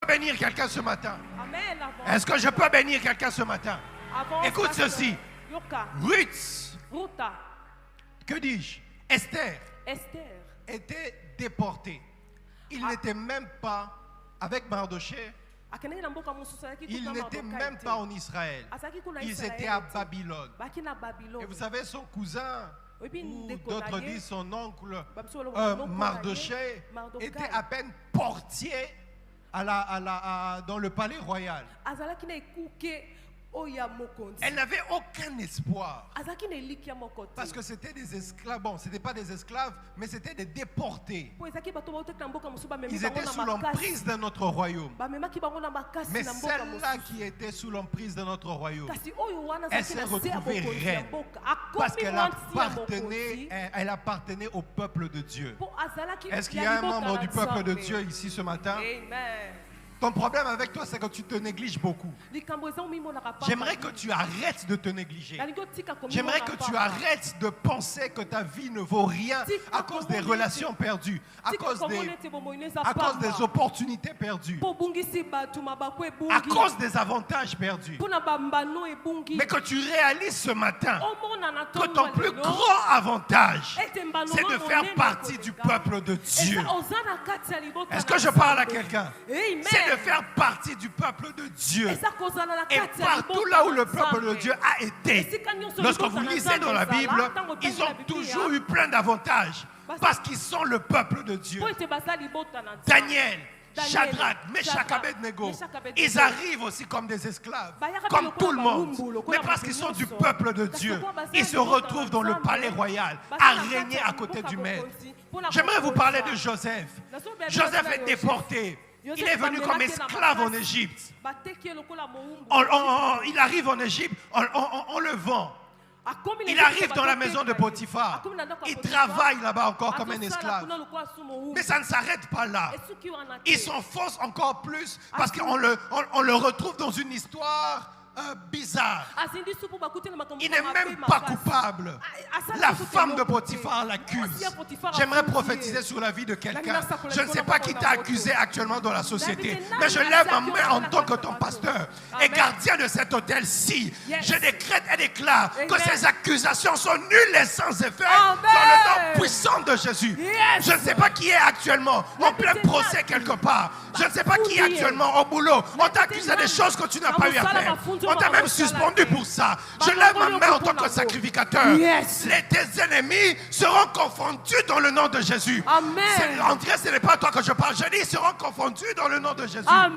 bénir quelqu'un ce matin? Amen. Est-ce que je peux bénir quelqu'un ce matin? Écoute ceci. Yoka. Ruth, Ruta. que dis-je? Esther Esther. était déportée. Il n'était même pas avec Mardochée. Il n'était même pas en Israël. Ils étaient à Babylone. Et vous savez, son cousin, ou d'autres disent son oncle, Mardochée, était à peine portier dans le palais royal. Elle n'avait aucun espoir. Parce que c'était des esclaves. Bon, ce n'était pas des esclaves, mais c'était des déportés. Ils étaient sous l'emprise de notre royaume. Mais celle-là qui était sous l'emprise de notre royaume, elle s'est retrouvée reine. Parce qu'elle appartenait au peuple de Dieu. Est-ce qu'il y a un membre du peuple de Dieu ici ce matin? Amen. Ton problème avec toi, c'est que tu te négliges beaucoup. J'aimerais que tu arrêtes de te négliger. J'aimerais que tu arrêtes de penser que ta vie ne vaut rien à cause des relations perdues, à cause des opportunités perdues, à cause des avantages perdus. Mais que tu réalises ce matin que ton plus grand avantage, c'est de faire partie du peuple de Dieu. Est-ce que je parle à quelqu'un? C'est de faire partie du peuple de Dieu. Et partout là où le peuple de Dieu a été, lorsque vous lisez dans la Bible, ils ont toujours eu plein d'avantages parce qu'ils sont le peuple de Dieu. Daniel, Shadrach, Meshach, Abednego, ils arrivent aussi comme des esclaves, comme tout le monde. Mais parce qu'ils sont du peuple de Dieu, ils se retrouvent dans le palais royal, à régner à côté du maître. J'aimerais vous parler de Joseph. Joseph est déporté. Il est venu comme esclave en Égypte. Il arrive en Égypte, on le vend. Il arrive dans la maison de Potiphar. Il travaille là-bas encore comme un esclave. Mais ça ne s'arrête pas là. Il s'enfonce encore plus parce qu'on le retrouve dans une histoire bizarre. Il n'est même pas coupable. La femme de Potiphar l'accuse. J'aimerais prophétiser sur la vie de quelqu'un. Je ne sais pas qui t'a accusé actuellement dans la société, mais je lève ma main en tant que ton pasteur et gardien de cet hôtel-ci. Je décrète et déclare que ces accusations sont nulles et sans effet dans le nom puissant de Jésus. Je ne sais pas qui est actuellement en plein procès quelque part. Je ne sais pas qui est actuellement au boulot. On t'a accusé des choses que tu n'as pas eu à faire. On t'a même suspendu pour ça. Je lève ma main en tant que sacrificateur. Tes ennemis seront confondus dans le nom de Jésus. Amen. André, ce n'est pas à toi que je parle. Je dis, ils seront confondus dans le nom de Jésus. Amen.